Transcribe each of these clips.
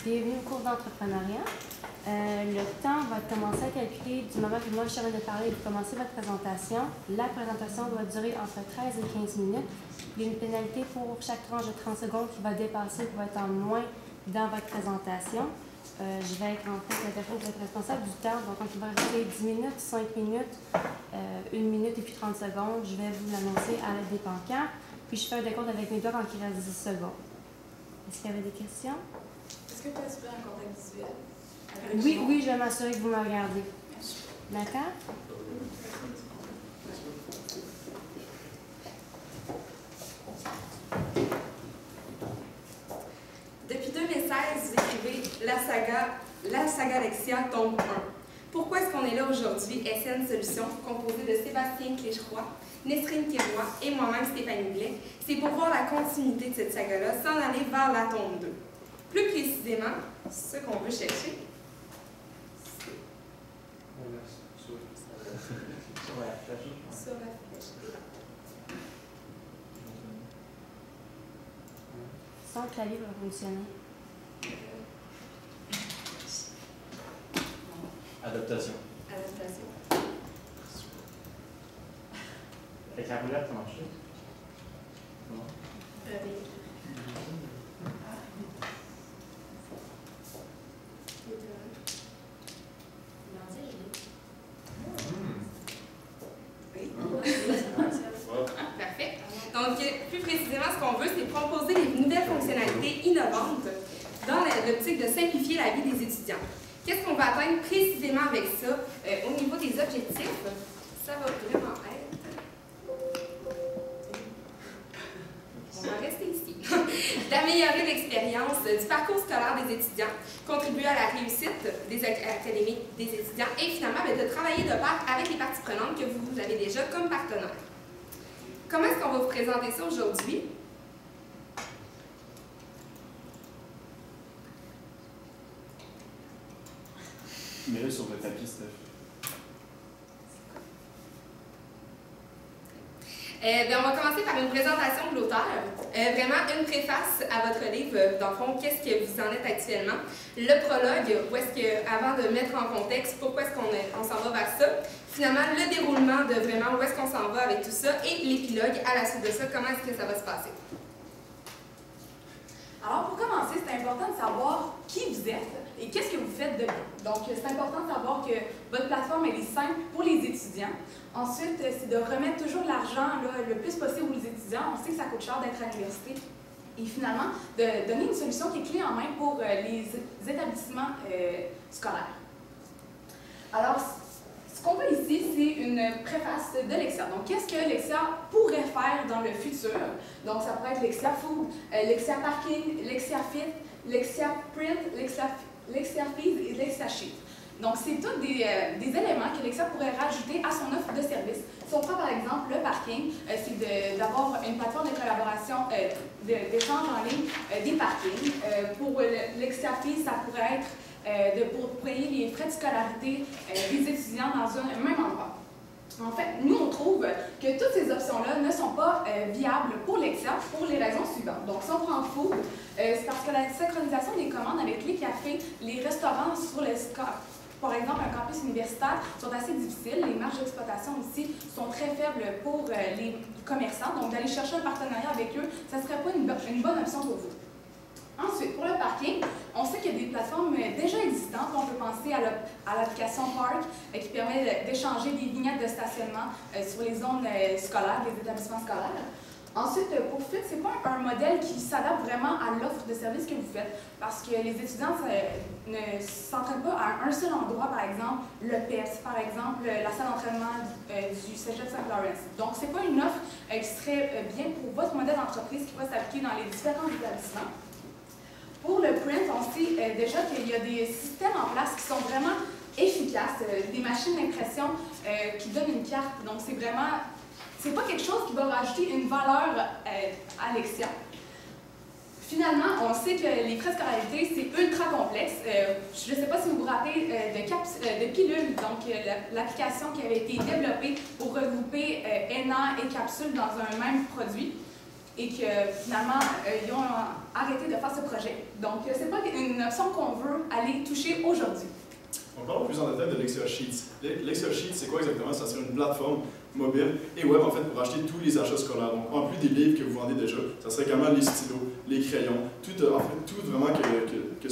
Bienvenue au cours d'entrepreneuriat. Le temps va commencer à calculer du moment que moi je viens de parler et de commencer votre présentation. La présentation doit durer entre 13 et 15 minutes. Il y a une pénalité pour chaque tranche de 30 secondes qui va dépasser, qui va être en moins dans votre présentation. Je vais être en fait la personne qui va être responsable du temps. Donc, quand il va rester 10 minutes, 5 minutes, 1 minute et puis 30 secondes, je vais vous l'annoncer à l'aide des pancartes. Puis, je fais un décompte avec mes doigts quand il reste 10 secondes. Est-ce qu'il y avait des questions? Est-ce que tu as aspiré un contact visuel? Oui, je vais m'assurer que vous me regardez. D'accord? Depuis 2016, vous écrivez la saga Lexia tome 1. Pourquoi est-ce qu'on est là aujourd'hui? SN Solutions, composé de Sébastien Clécheroy, Nesrine Kéroy et moi-même Stéphanie Blais. C'est pour voir la continuité de cette saga-là, sans aller vers la tome 2. Plus précisément, ce qu'on veut chercher, sur la flèche. Sans clavier va fonctionner. Adaptation. Adaptation. Avec la roulette, ça marche? Non? Parfait. Donc, plus précisément, ce qu'on veut, c'est proposer des nouvelles fonctionnalités innovantes dans l'optique de simplifier la vie des étudiants. Qu'est-ce qu'on va atteindre précisément avec ça? Au niveau des objectifs, ça va vraiment être... On va rester ici. D'améliorer l'expérience du parcours scolaire des étudiants, contribuer à la réussite des académiques des étudiants et finalement de travailler de pair avec les parties prenantes que vous avez déjà comme partenaires. Comment est-ce qu'on va vous présenter ça aujourd'hui? Mets-le sur le tapis, Steph. On va commencer par une présentation de l'auteur, vraiment une préface à votre livre, dans le fond, qu'est-ce que vous en êtes actuellement, le prologue, où est-ce que, avant de mettre en contexte pourquoi est-ce qu'on s'en va vers ça, finalement le déroulement de vraiment où est-ce qu'on s'en va avec tout ça, et l'épilogue à la suite de ça, comment est-ce que ça va se passer. Alors, pour commencer, c'est important de savoir qui vous êtes et qu'est-ce que vous faites de bien. Donc, c'est important de savoir que votre plateforme elle est simple pour les étudiants. Ensuite, c'est de remettre toujours de l'argent le plus possible aux étudiants. On sait que ça coûte cher d'être à l'université. Et finalement, de donner une solution qui est clé en main pour les établissements scolaires. Alors, ce qu'on voit ici, c'est une préface de Lexia. Donc, qu'est-ce que Lexia pourrait faire dans le futur? Donc, ça pourrait être Lexia Food, Lexia Parking, Lexia Fit, Lexia Print, Lexia Feed et Lexia Sheet. Donc, c'est tous des éléments que Lexia pourrait rajouter à son offre de service. Si on prend par exemple le parking, c'est d'avoir une plateforme de collaboration, d'échange en ligne des parkings. Pour Lexia Feed, ça pourrait être pour payer les frais de scolarité des étudiants dans un même endroit. En fait, nous, on trouve que toutes ces options-là ne sont pas viables pour Lexia pour les raisons suivantes. Donc, si on prend Food, c'est parce que la synchronisation des commandes avec les cafés, les restaurants sur le par exemple, un campus universitaire, sont assez difficiles. Les marges d'exploitation aussi sont très faibles pour les commerçants. Donc, d'aller chercher un partenariat avec eux, ça ne serait pas une bonne option pour vous. Ensuite, pour le parking, on sait qu'il y a des plateformes déjà existantes. On peut penser à l'application Park qui permet d'échanger des vignettes de stationnement sur les zones scolaires, des établissements scolaires. Ensuite, pour Fit, ce n'est pas un modèle qui s'adapte vraiment à l'offre de service que vous faites parce que les étudiants ne s'entraînent pas à un seul endroit, par exemple le PEPS, par exemple la salle d'entraînement du Cégep Saint-Laurent. Donc, ce n'est pas une offre qui serait bien pour votre modèle d'entreprise qui va s'appliquer dans les différents établissements. Pour le print, on sait déjà qu'il y a des systèmes en place qui sont vraiment efficaces, des machines d'impression qui donnent une carte. Donc, c'est vraiment, c'est pas quelque chose qui va rajouter une valeur à Lexia. Finalement, on sait que les frais de scolarité, c'est ultra complexe. Je ne sais pas si vous vous rappelez de Pilule, donc l'application qui avait été développée pour regrouper ENA et capsule dans un même produit. et que finalement, ils ont arrêté de faire ce projet. Donc, c'est pas une option qu'on veut aller toucher aujourd'hui. On parle plus en détail de Lexia Sheets. Lexia Sheets, c'est quoi exactement? Ça serait une plateforme mobile et web en fait pour acheter tous les achats scolaires. Donc, en plus des livres que vous vendez déjà, ça serait également les stylos, les crayons, tout vraiment tout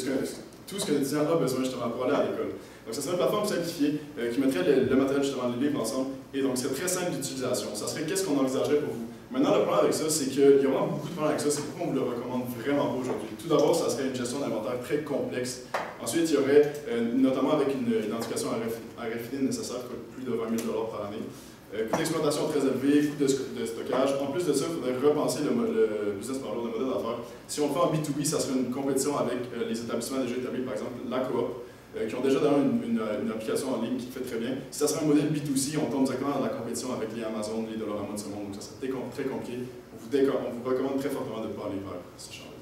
ce qu'un étudiant a besoin justement pour aller à l'école. Donc, ça serait une plateforme simplifiée qui mettrait le matériel justement, les livres ensemble et donc c'est très simple d'utilisation. Ça serait qu'est-ce qu'on envisagerait pour vous? Maintenant, le problème avec ça, c'est qu'il y a vraiment beaucoup de problèmes avec ça, c'est pourquoi on vous le recommande vraiment pas aujourd'hui. Tout d'abord, ça serait une gestion d'inventaire très complexe. Ensuite, il y aurait, notamment avec une identification RFID nécessaire, qui coûte plus de 20 000 par année. Coût d'exploitation très élevé, coût de stockage. En plus de ça, il faudrait repenser le business model, le modèle d'affaires. Si on le fait en B2B, ça serait une compétition avec les établissements déjà établis, par exemple la Coop, qui ont déjà d'ailleurs une application en ligne qui fait très bien. Si ça serait un modèle B2C, on tombe directement dans la compétition avec les Amazon, les Dollarama de ce monde, donc ça serait très compliqué. On vous recommande très fortement de ne pas aller vers ce champ-là.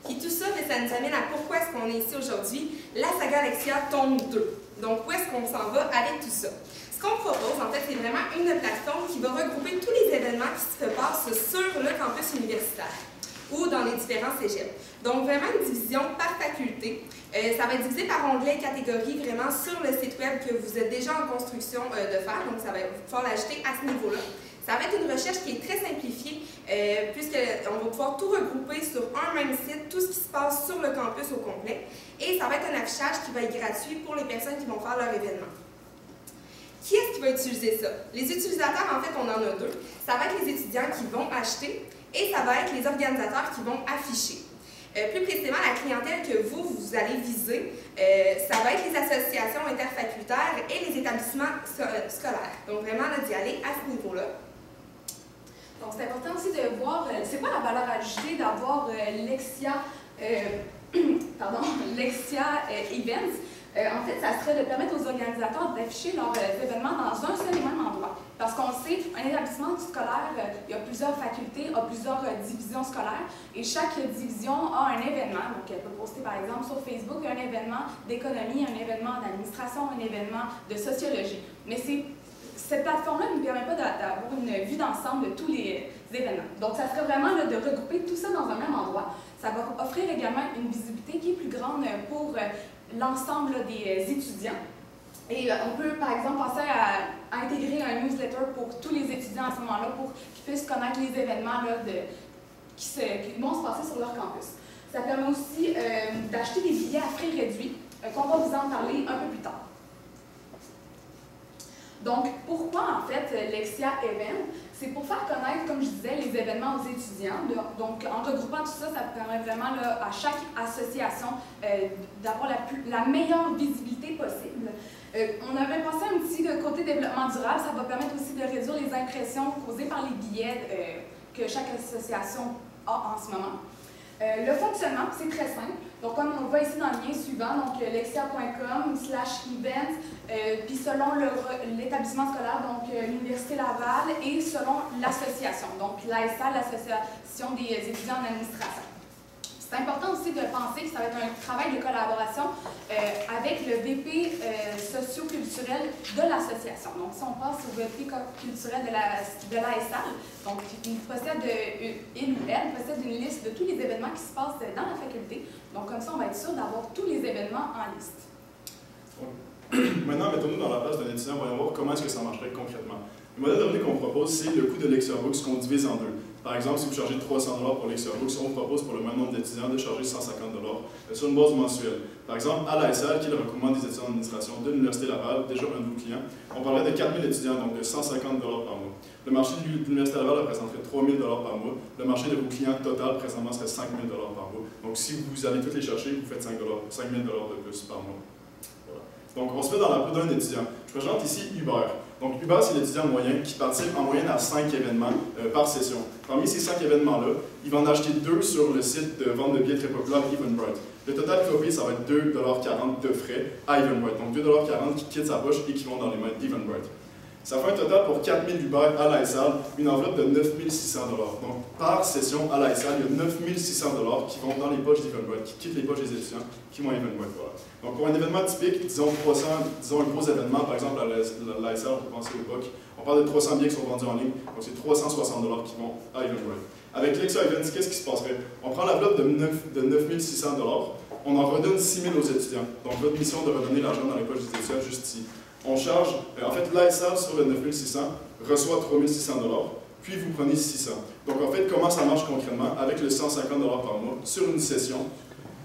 Puis tout ça, ça nous amène à pourquoi est-ce qu'on est ici aujourd'hui, la saga Lexia tombe 2. Donc, où est-ce qu'on s'en va avec tout ça? Ce qu'on propose, en fait, c'est vraiment une plateforme qui va regrouper tous les événements qui se passent sur le campus universitaire ou dans les différents cégeps. Donc, vraiment une division par faculté. Ça va être divisé par onglet catégorie vraiment sur le site web que vous êtes déjà en construction de faire. Donc, ça va pouvoir l'ajouter à ce niveau-là. Ça va être une recherche qui est très simplifiée puisqu'on va pouvoir tout regrouper sur un même site, tout ce qui se passe sur le campus au complet. Et ça va être un affichage qui va être gratuit pour les personnes qui vont faire leur événement. Qui est-ce qui va utiliser ça? Les utilisateurs, en fait, on en a deux. Ça va être les étudiants qui vont acheter et ça va être les organisateurs qui vont afficher. Plus précisément, la clientèle que vous allez viser, ça va être les associations interfacultaires et les établissements scolaires. Donc, vraiment, d'y aller à ce niveau-là. Donc, c'est important aussi de voir, c'est quoi la valeur ajoutée d'avoir Lexia Events. En fait, ça serait de permettre aux organisateurs d'afficher leurs événements dans un seul et même endroit. Parce qu'on sait, un établissement scolaire, il y a plusieurs facultés, a plusieurs divisions scolaires, et chaque division a un événement. Donc, elle peut poster, par exemple, sur Facebook un événement d'économie, un événement d'administration, un événement de sociologie. Mais cette plateforme-là ne nous permet pas d'avoir une vue d'ensemble de tous les événements. Donc, ça serait vraiment de regrouper tout ça dans un même endroit. Ça va offrir également une visibilité qui est plus grande pour l'ensemble des étudiants. Et on peut, par exemple, penser à intégrer un newsletter pour tous les étudiants à ce moment-là pour qu'ils puissent connaître les événements qui vont se passer sur leur campus. Ça permet aussi d'acheter des billets à frais réduits, qu'on va vous en parler un peu plus tard. Donc, pourquoi, en fait, Lexia Event? C'est pour faire connaître, comme je disais, les événements aux étudiants. Donc, en regroupant tout ça, ça permet vraiment à chaque association d'avoir la meilleure visibilité possible. On avait pensé à un petit côté développement durable. Ça va permettre aussi de réduire les impressions causées par les billets que chaque association a en ce moment. Le fonctionnement, c'est très simple. Donc, comme on le voit ici dans le lien suivant, donc lexia.com/event, puis selon l'établissement scolaire, donc l'Université Laval, et selon l'association, donc l'ASA, l'Association des étudiants en administration. C'est important aussi de penser que ça va être un travail de collaboration avec le VP socio-culturel de l'association. Donc, si on passe au VP culturel de l'ASA, donc il ou elle possède une liste de tous les événements qui se passent dans la faculté. Donc, comme ça, on va être sûr d'avoir tous les événements en liste. Maintenant, mettons-nous dans la place d'un étudiant, voyons voir comment est-ce que ça marcherait concrètement. Le modèle de revenu qu'on propose, c'est le coût de LexiaBooks qu'on divise en deux. Par exemple, si vous chargez 300 $ pour LexiaBooks, on vous propose pour le même nombre d'étudiants de charger 150 $ sur une base mensuelle. Par exemple, à l'ASL, qui est le recoupement des étudiants en administration de l'Université Laval, déjà un de vos clients, on parlerait de 4000 étudiants, donc de 150 $ par mois. Le marché de l'Université Laval représenterait 3000 $ par mois. Le marché de vos clients total, présentement, serait 5000 $ par mois. Donc, si vous allez tous les chercher, vous faites 5000 $ de plus par mois. Voilà. Donc, on se met dans la peau d'un étudiant. Je présente ici Hubert. Donc, Hubert, c'est l'étudiant moyen qui participe en moyenne à 5 événements par session. Parmi ces 5 événements-là, il va en acheter 2 sur le site de vente de billets très populaire Eventbrite. Le total qu'il va payer, ça va être 2,40 $ de frais à Eventbrite. Donc, 2,40 $ qui quittent sa poche et qui vont dans les mains d'Eventbrite. Ça fait un total pour 4000 Hubert à l'ASL, une enveloppe de 9600 $. Donc, par session à l'ASL, il y a 9600 $ qui vont dans les poches d'Eventbrite, qui quittent les poches des étudiants, qui vont à Eventbrite. Voilà. Donc, pour un événement typique, disons un gros événement, par exemple à l'ASL, on peut penser au POC, on parle de 300 billets qui sont vendus en ligne, donc c'est 360 $ qui vont à Eventbrite. Avec Lexia Events, qu'est-ce qui se passerait? On prend l'enveloppe de 9 600 $, on en redonne 6 000 aux étudiants. Donc votre mission de redonner l'argent dans les poches des étudiants juste ici. On charge, en fait, l'ASAL sur le 9 600 reçoit 3 600 $, puis vous prenez 600. Donc en fait, comment ça marche concrètement? Avec le 150 $ par mois, sur une session,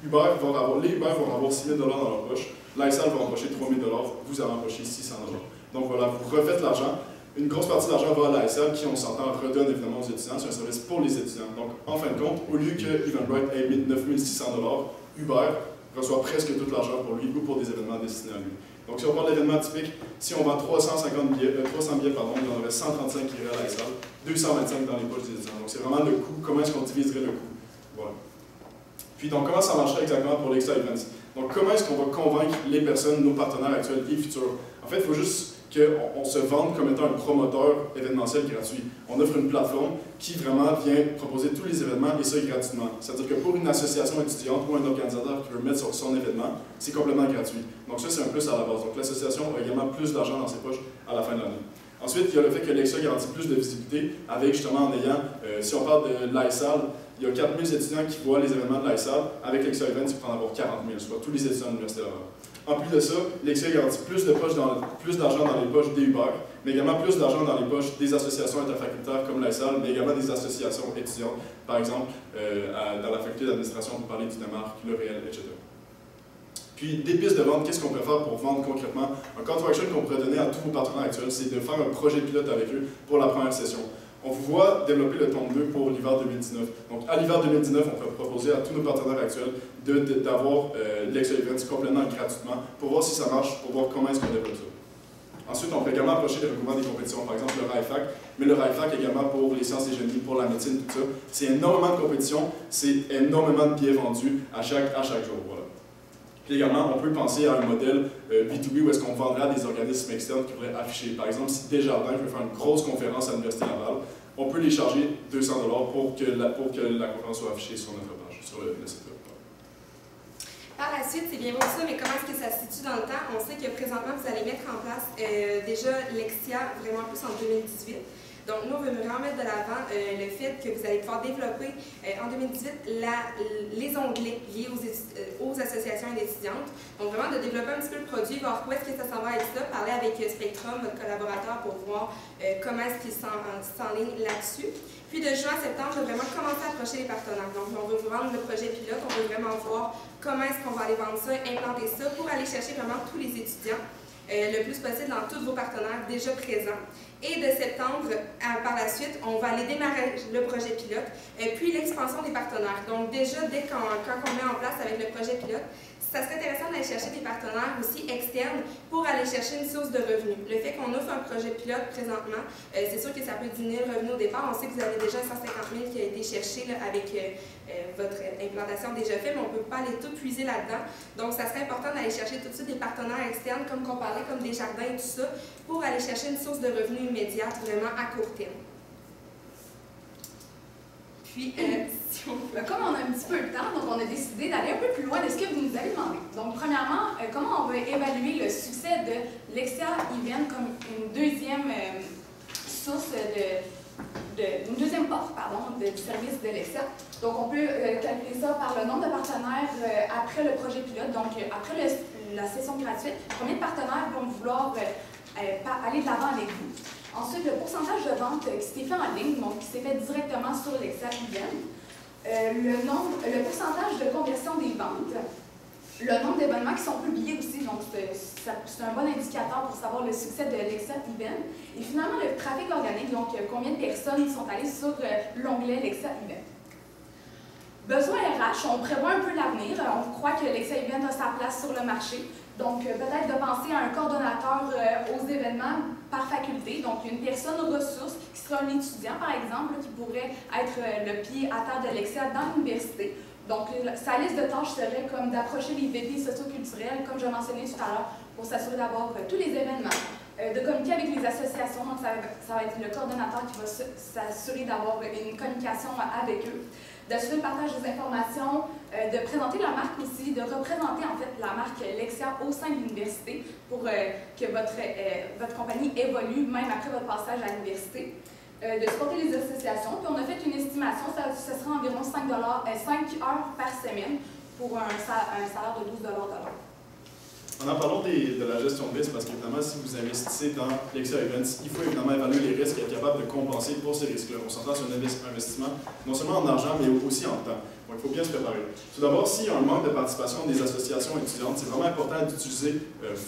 les Uber vont avoir 6 000 $ dans leur poche, l'ASAL va empocher 3 000 $, vous allez empocher 600 $. Donc voilà, vous refaites l'argent. Une grosse partie de l'argent va à l'ASAL qui, on s'entend, redonne évidemment aux étudiants. C'est un service pour les étudiants. Donc, en fin de compte, au lieu que Eventbrite ait mis 9 600 $, Uber reçoit presque tout l'argent pour lui ou pour des événements destinés à lui. Donc, si on parle d'événements typiques, si on vend 300 billets, il y en aurait 135 qui iraient à l'ASAL, 225 dans les poches des étudiants. Donc, c'est vraiment le coût. Comment est-ce qu'on diviserait le coût? Voilà. Puis, donc, comment ça marcherait exactement pour Lexia Events? Donc, comment est-ce qu'on va convaincre les personnes, nos partenaires actuels et futurs? En fait, il faut juste qu'on se vende comme étant un promoteur événementiel gratuit. On offre une plateforme qui vraiment vient proposer tous les événements et ça gratuitement. C'est-à-dire que pour une association étudiante ou un organisateur qui veut mettre sur son événement, c'est complètement gratuit. Donc ça, c'est un plus à la base. Donc l'association a également plus d'argent dans ses poches à la fin de l'année. Ensuite, il y a le fait que Lexia garantit plus de visibilité avec justement en ayant, si on parle de l'ASAL, il y a 4 000 étudiants qui voient les événements de l'ASAL. Avec Lexia Events, il peut en avoir 40 000, soit tous les étudiants de l'Université Laval. En plus de ça, Lexia garantit plus d'argent dans les poches des Uber, mais également plus d'argent dans les poches des associations interfacultaires comme l'ASAL, mais également des associations étudiantes, par exemple dans la faculté d'administration, pour parler du Danemark, le Réel, etc. Puis, des pistes de vente, qu'est-ce qu'on peut faire pour vendre concrètement? Un call to action qu'on pourrait donner à tous vos partenaires actuels, c'est de faire un projet pilote avec eux pour la première session. On vous voit développer le tome 2 pour l'hiver 2019. Donc, à l'hiver 2019, on peut proposer à tous nos partenaires actuels d'avoir Lexia Events complètement gratuitement pour voir si ça marche, pour voir comment est-ce qu'on développe ça. Ensuite, on peut également approcher les regroupements des compétitions, par exemple le RIFAC, mais le RIFAC également pour les sciences et génies, pour la médecine, tout ça. C'est énormément de compétitions, c'est énormément de billets vendus à chaque jour. Voilà. Puis également, on peut penser à un modèle B2B où est-ce qu'on vendrait à des organismes externes qui pourraient afficher. Par exemple, si Desjardins veut faire une grosse conférence à l'Université Laval, on peut les charger 200 $ pour que la conférence soit affichée sur notre page, sur le site web. Par la suite, c'est bien beau ça, mais comment est-ce que ça se situe dans le temps? On sait que présentement, vous allez mettre en place déjà Lexia vraiment plus en 2018. Donc, nous, on veut vraiment mettre de l'avant le fait que vous allez pouvoir développer en 2018 les onglets liés aux associations et étudiantes. Donc, vraiment de développer un petit peu le produit, voir où est-ce que ça s'en va avec ça, parler avec Spectrum, votre collaborateur, pour voir comment est-ce qu'ils s'enlignent là-dessus. Puis, de juin à septembre, de vraiment commencer à approcher les partenaires. Donc, on veut vendre le projet pilote, on veut vraiment voir comment est-ce qu'on va aller vendre ça, implanter ça, pour aller chercher vraiment tous les étudiants le plus possible dans tous vos partenaires déjà présents. Et de septembre, par la suite, on va aller démarrer le projet pilote, puis l'expansion des partenaires. Donc déjà, quand on met en place avec le projet pilote, ça serait intéressant d'aller chercher des partenaires aussi externes pour aller chercher une source de revenus. Le fait qu'on offre un projet pilote présentement, c'est sûr que ça peut diminuer le revenu au départ. On sait que vous avez déjà 150 000 qui a été cherché là, avec votre implantation déjà faite, mais on ne peut pas aller tout puiser là-dedans. Donc, ça serait important d'aller chercher tout de suite des partenaires externes, comme qu'on parlait, comme Desjardins et tout ça, pour aller chercher une source de revenus immédiate, vraiment à court terme. Puis, si on... Comme on a un petit peu de temps, donc on a décidé d'aller un peu plus loin de ce que vous nous avez demandé. Donc, premièrement, comment on va évaluer le succès de Lexia Events comme une deuxième source une deuxième porte, du service de Lexia. Donc, on peut calculer ça par le nombre de partenaires après le projet pilote, donc après la session gratuite, combien de partenaires vont vouloir aller de l'avant avec vous. Ensuite, le pourcentage de vente qui s'est fait en ligne, donc qui s'est fait directement sur Lexia Events, le pourcentage de conversion des ventes, le nombre d'événements qui sont publiés aussi, donc c'est un bon indicateur pour savoir le succès de Lexia Events, et finalement le trafic organique, donc combien de personnes sont allées sur l'onglet Lexia Events. Besoin RH, on prévoit un peu l'avenir, on croit que Lexia Events a sa place sur le marché. Donc, peut-être de penser à un coordonnateur aux événements par faculté, donc une personne ressource qui sera un étudiant, par exemple, qui pourrait être le pied à terre de Lexia dans l'université. Donc, sa liste de tâches serait comme d'approcher les VP socioculturels, comme je mentionnais tout à l'heure, pour s'assurer d'avoir tous les événements, de communiquer avec les associations, donc ça va être le coordonnateur qui va s'assurer d'avoir une communication avec eux, d'assurer le partage des informations, de présenter la marque aussi, de représenter en fait la marque Lexia au sein de l'université pour que votre compagnie évolue même après votre passage à l'université. de supporter les associations. Puis on a fait une estimation, ça sera environ 5 heures par semaine pour un salaire de 12 de l'heure. En parlant de la gestion de risque, parce qu'évidemment, si vous investissez dans Lexia Events, il faut évidemment évaluer les risques et être capable de compenser pour ces risques-là. On s'entend sur un investissement non seulement en argent, mais aussi en temps. Donc, il faut bien se préparer. Tout d'abord, s'il y a un manque de participation des associations étudiantes, c'est vraiment important d'utiliser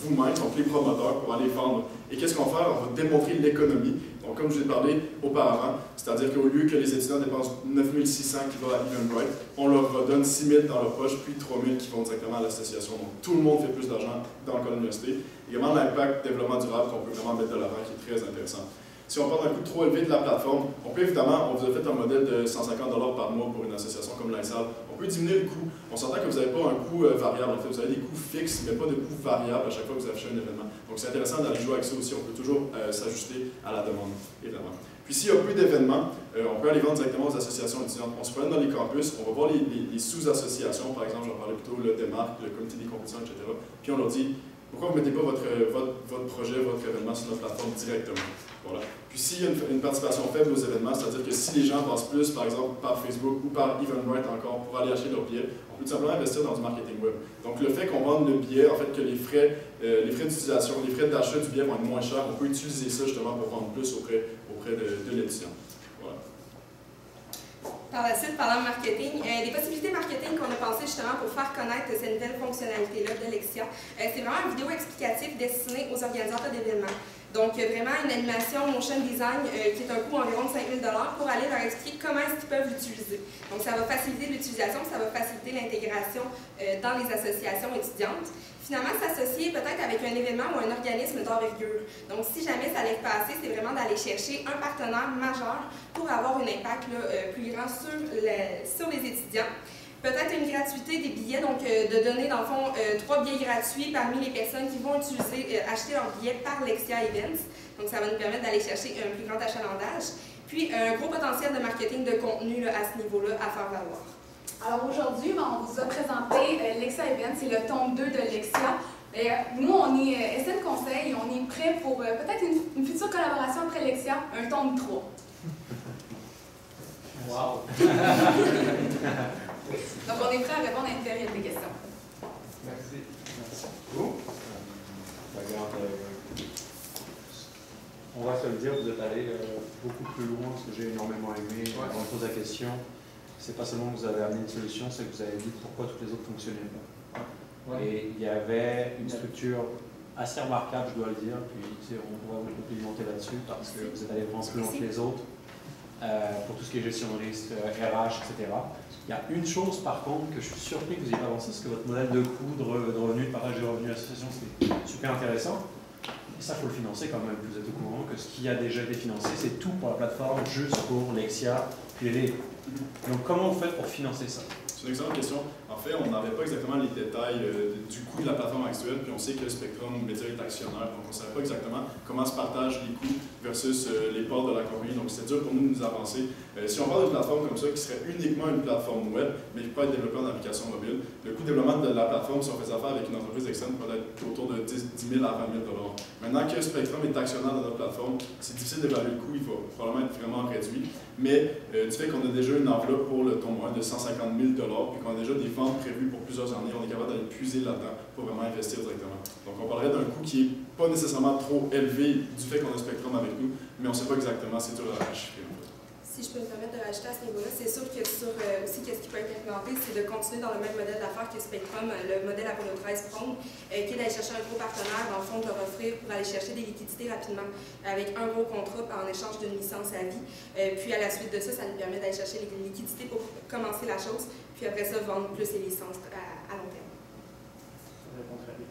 vous-même, donc les promoteurs, pour aller vendre. Et qu'est-ce qu'on va faire? On va démontrer l'économie. Donc, comme je vous ai parlé auparavant, c'est-à-dire qu'au lieu que les étudiants dépensent 9 600 qui vont à Eventbrite, on leur redonne 6 000 dans leur poche, puis 3 000 qui vont directement à l'association. Donc, tout le monde fait plus d'argent dans le cas de l'université. Également, l'impact développement durable qu'on peut vraiment mettre de l'avant, qui est très intéressant. Si on parle d'un coût trop élevé de la plateforme, on peut évidemment, on vous a fait un modèle de 150 $ par mois pour une association comme l'INSAL. On peut diminuer le coût. On s'entend que vous n'avez pas un coût variable. En fait, vous avez des coûts fixes, mais pas de coûts variables à chaque fois que vous affichez un événement. Donc, c'est intéressant d'aller jouer avec ça aussi. On peut toujours s'ajuster à la demande, évidemment. Puis, s'il y a plus d'événements, on peut aller vendre directement aux associations étudiantes. On se promène dans les campus, on va voir les sous-associations. Par exemple, j'en parlais plutôt, le DEMARC, le comité des compétitions, etc. Puis, on leur dit, pourquoi vous ne mettez pas votre projet, votre événement sur notre plateforme directement? Voilà. Puis s'il y a une participation faible aux événements, c'est-à-dire que si les gens passent plus, par exemple, par Facebook ou par Eventbrite encore pour aller acheter leur billet, on peut tout simplement investir dans du marketing web. Donc le fait qu'on vende le billet, en fait que les frais d'utilisation, les frais d'achat du billet vont être moins chers, on peut utiliser ça justement pour vendre plus auprès de l'étudiant. Voilà. Par la suite, parlant de marketing, les possibilités marketing qu'on a pensées justement pour faire connaître cette nouvelle fonctionnalité-là de Lexia, c'est vraiment une vidéo explicative destinée aux organisateurs d'événements. Donc, vraiment une animation motion design qui est un coût environ de 5 000 $ pour aller leur expliquer comment est-ce qu'ils peuvent l'utiliser. Donc, ça va faciliter l'utilisation, ça va faciliter l'intégration dans les associations étudiantes. Finalement, s'associer peut-être avec un événement ou un organisme d'envergure. Donc, si jamais ça n'allait pas assez, c'est vraiment d'aller chercher un partenaire majeur pour avoir un impact plus grand sur les étudiants. Peut-être une gratuité des billets, donc de donner dans le fond 3 billets gratuits parmi les personnes qui vont acheter leurs billets par Lexia Events. Donc ça va nous permettre d'aller chercher un plus grand achalandage. Puis un gros potentiel de marketing de contenu à ce niveau-là à faire valoir. Alors aujourd'hui, on vous a présenté Lexia Events, c'est le tome 2 de Lexia. Nous, on est SN Conseil, on est prêts pour peut-être une future collaboration après Lexia, un tome 3. Wow! Donc, on est prêt à répondre à une période de questions. Merci. Merci beaucoup. On va se le dire, vous êtes allé beaucoup plus loin, ce que j'ai énormément aimé. Quand on pose la question, c'est pas seulement que vous avez amené une solution, c'est que vous avez dit pourquoi toutes les autres ne fonctionnaient pas. Et il y avait une structure assez remarquable, je dois le dire, puis on va vous complimenter là-dessus parce que vous êtes allé vraiment plus loin que les autres. Pour tout ce qui est gestion de risque, RH, etc. Il y a une chose par contre que je suis surpris que vous ayez pas avancé, c'est que votre modèle de coût, de revenus, de partage de revenus, association, c'est super intéressant. Et ça, il faut le financer quand même. Vous êtes au courant que ce qui a déjà été financé, c'est tout pour la plateforme, juste pour Lexia, puis les livres. Donc comment vous faites pour financer ça? C'est une excellente question. En fait, on n'avait pas exactement les détails du coût de la plateforme actuelle, puis on sait que Spectrum Media est actionnaire, donc on ne savait pas exactement comment se partagent les coûts versus les parts de la compagnie, donc c'est dur pour nous de nous avancer. Si on parle d'une plateforme comme ça, qui serait uniquement une plateforme web, mais qui peut être développée en application mobile, le coût de développement de la plateforme, si on faisait affaire avec une entreprise externe, peut être autour de 10 000 à 20 000 $. Maintenant que Spectrum est actionnaire de notre plateforme, c'est difficile d'évaluer le coût, il va probablement être vraiment réduit, mais du fait qu'on a déjà une enveloppe pour le tome 1 de 150 000 $, puis qu'on a déjà des ventes prévues pour plusieurs années, on est capable d'aller puiser là-dedans pour vraiment investir directement. Donc on parlerait d'un coût qui n'est pas nécessairement trop élevé du fait qu'on a Spectrum avec nous, mais on ne sait pas exactement, c'est dur à chiffrer. Si je peux me permettre de rajouter à ce niveau-là, c'est sûr que aussi qu'est-ce qui peut être implémenté, c'est de continuer dans le même modèle d'affaires que Spectrum, le modèle Apollo 13 Prone, qui est d'aller chercher un gros partenaire, dans le fond, de leur offrir pour aller chercher des liquidités rapidement, avec un gros contrat en échange d'une licence à vie. Puis à la suite de ça, ça nous permet d'aller chercher les liquidités pour commencer la chose, puis après ça, vendre plus les licences à long terme. Ça répond très bien.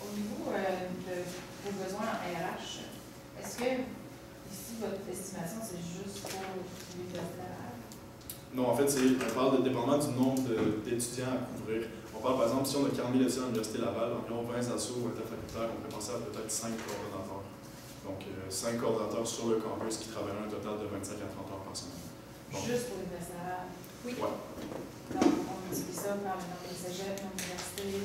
Au niveau de vos besoins en RH, est-ce que ici, votre estimation, c'est juste pour l'Université Laval? Non, en fait, on parle dépendamment du nombre d'étudiants à couvrir. On parle, par exemple, si on a 40 000 étudiants à l'Université Laval, environ 20 assos interfacultaires, on peut penser à peut-être 5 coordonnateurs. Donc, 5 coordonnateurs sur le campus qui travailleraient un total de 25 à 30 heures par semaine. Donc, juste pour l'Université Laval? Oui. Ouais. Donc, on utilise ça par le nombre de cégep, dans l'université?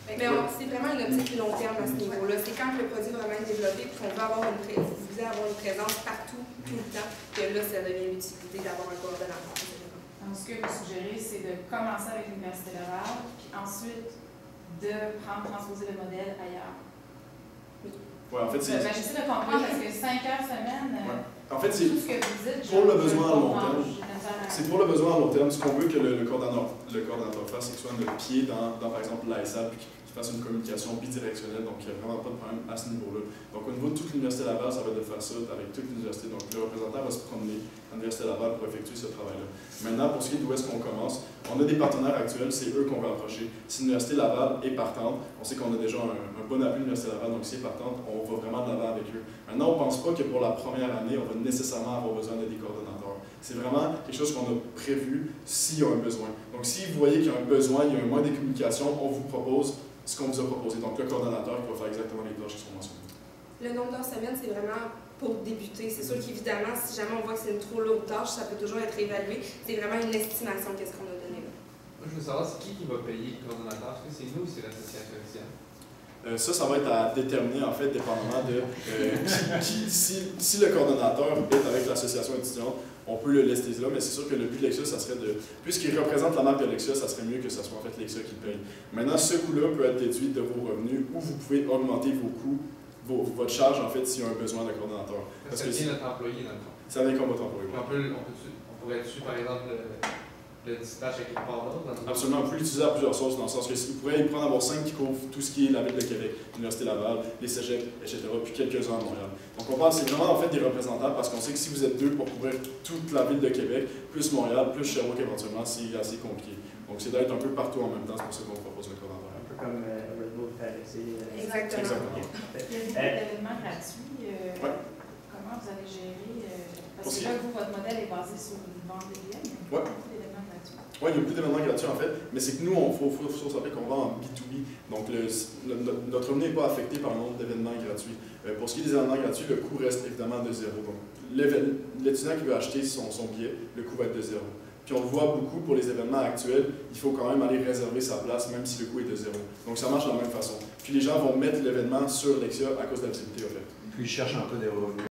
Mais c'est vraiment une optique long terme à ce niveau-là. C'est quand le produit va vraiment être développé et qu'on veut avoir une voulez avoir une présence partout, tout le temps, que là, ça devient l'utilité d'avoir un coordonnateur. Donc, ce que vous suggérez, c'est de commencer avec l'Université Laval, puis ensuite de transposer le modèle ailleurs. Ouais, en fait, c'est... J'essaie de comprendre parce que 5 heures semaine, En fait, c'est tout ce que vous dites, pour le besoin à long terme. C'est C'est pour le besoin à long terme. Ce qu'on veut que le coordonnateur fasse, c'est qu'il soit notre pied dans par exemple, l'ASA, puis qu'il fasse une communication bidirectionnelle. Donc, il n'y a vraiment pas de problème à ce niveau-là. Donc, au niveau de toute l'Université Laval, ça va être de faire ça avec toute l'université. Donc, le représentant va se promener à l'Université Laval pour effectuer ce travail-là. Maintenant, pour ce qui est d'où est-ce qu'on commence, on a des partenaires actuels, c'est eux qu'on va approcher. Si l'Université Laval est partante, on sait qu'on a déjà un bon appui de l'Université Laval, donc si elle est partante, on va vraiment de l'avant avec eux. Maintenant, on ne pense pas que pour la première année, on va nécessairement avoir besoin de des coordonnateurs. C'est vraiment quelque chose qu'on a prévu s'il y a un besoin. Donc, si vous voyez qu'il y a un besoin, il y a un moyen de communication, on vous propose ce qu'on vous a proposé. Donc, le coordonnateur qui va faire exactement les tâches qui sont mentionnées. Le nombre d'heures semaine, c'est vraiment pour débuter. C'est sûr qu'évidemment, si jamais on voit que c'est une trop lourde tâche, ça peut toujours être évalué. C'est vraiment une estimation de ce qu'on a donné là. Moi, je veux savoir, c'est qui va payer le coordonnateur? Est-ce que c'est nous ou c'est l'association étudiante? Ça va être à déterminer, en fait, dépendamment de si le coordonnateur est avec l'association étudiante, on peut le laisser là, mais c'est sûr que le but de Lexia, ça serait de... Puisqu'il représente la marque de Lexia, ça serait mieux que ce soit en fait Lexia qui paye. Maintenant, ce coût-là peut être déduit de vos revenus ou vous pouvez augmenter vos coûts, votre charge, en fait, s'il y a un besoin de coordonnateur. Parce que c'est notre employé, dans le fond. Ça vient comme votre employé. On pourrait dessus, par exemple, le dispatch à quelque part d'autre? Absolument, on peut l'utiliser à plusieurs sources, dans le sens que il pourrait y prendre avoir 5 qui couvrent tout ce qui est la ville de Québec, l'Université Laval, les cégeps, etc., puis quelques-uns à Montréal. Donc on parle, c'est vraiment en fait des représentants, parce qu'on sait que si vous êtes deux pour couvrir toute la ville de Québec, plus Montréal, plus Sherbrooke éventuellement, c'est assez compliqué. Donc c'est d'être un peu partout en même temps, c'est pour ça qu'on propose le coordonnateur. Un peu comme Red Bull fait, Exactement. Il y a beaucoup d'événements gratuits. Comment vous allez gérer? Parce que là, vous, votre modèle est basé sur une vente de billets, mais il y a beaucoup d'événements gratuits. Oui, il y a beaucoup d'événements gratuits en fait, mais c'est que nous, il faut savoir qu'on vend en B2B. Donc, notre revenu n'est pas affecté par le nombre d'événements gratuits. Pour ce qui est des événements gratuits, le coût reste évidemment de zéro. Donc, l'étudiant qui veut acheter son billet, le coût va être de zéro. Puis on le voit beaucoup pour les événements actuels, il faut quand même aller réserver sa place, même si le coût est de zéro. Donc, ça marche de la même façon. Puis les gens vont mettre l'événement sur Lexia à cause de la visibilité, en fait. Puis ils cherchent un peu des revenus.